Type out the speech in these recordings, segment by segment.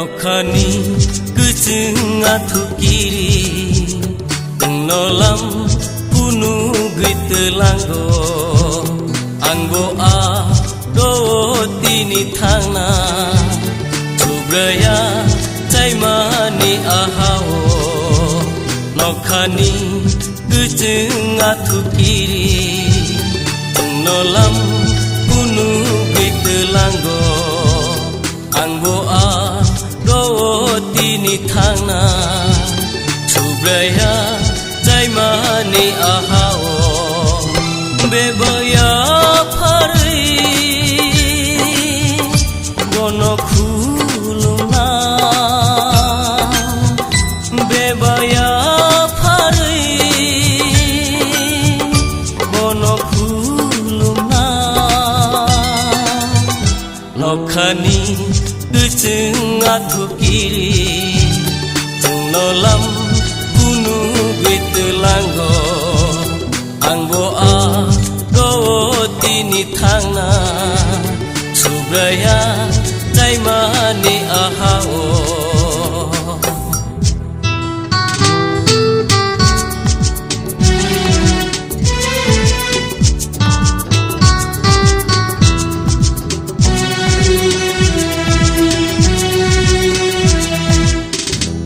Nokani keceng atu kiri Nolam punu gitelanggo Anggo a do tini thangna Subraya caimani ahao Nokani keceng atu kiri Nolam punu gitelanggo Anggo a do tini thangna Subraya caimani ahao Bebaya phari bono khuluna Bebaya phari bono khuluna Nokhani keceng atu kiri Nolam punu gitelanggo Anggo a do tini thangna Subraya caimani ahao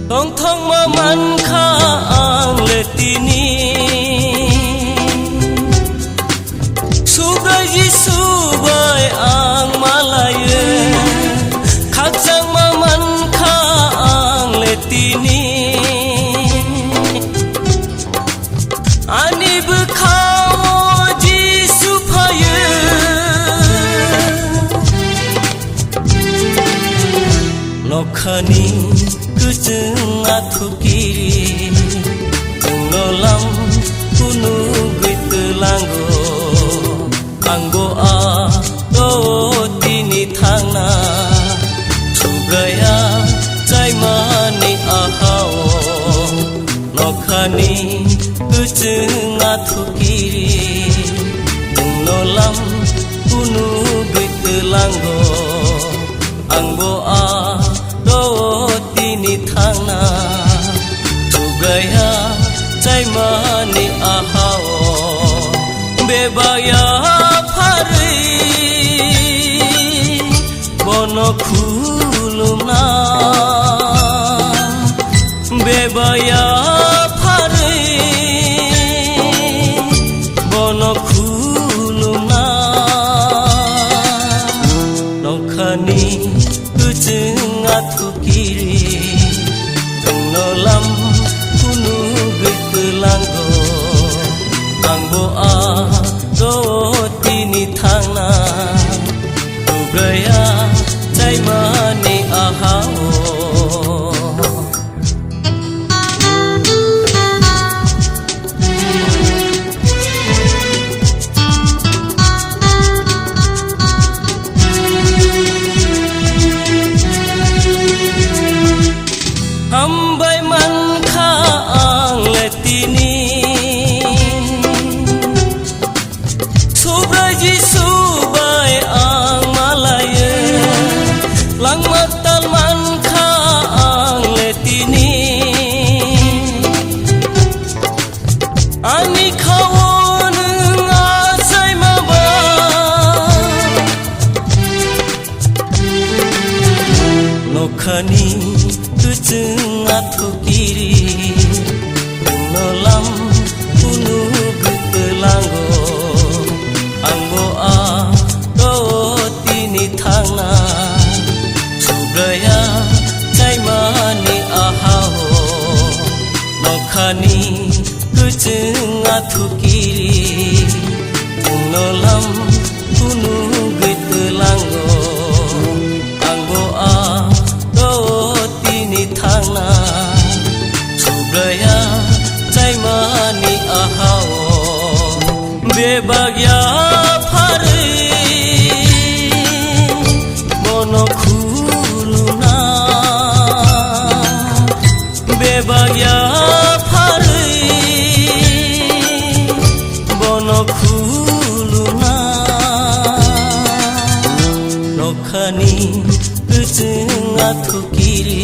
Thong thong maman kha ang letini Subraji subai ang malaye Khaksang maman kha ang letini Ani bekhao ji supaye Nokhani keceng atu kiri Nolam punu gitelanggo Anggo a do tini thangna Subraya caimani ahao Nokhani keceng atu kiri Nolam punu gitelanggo Anggo a do tini thangna Subraya caimani ahao Bebaya phari bono khuluna Bebaya phari bono khuluna Nokhani keceng atu kiri Nolam punu gitelanggo Anggo a do tini thangna Subraya caimani ahao Hambai man kha ang letini Subraji subai ang malaye Lang matal man kha ang letini Ani khawon ngasai maba Nokhani keceng atu kiri Nolam punu gitelanggo Anggo a do tini thangna Subraya caimani ahao Nokhani keceng atu kiri Nolam punu gitelanggo Anggo a do tini thangna Subraya caimani ahao Bebaya phari bono khuluna Bebaya phari bono khuluna Nokhani keceng nga thukiri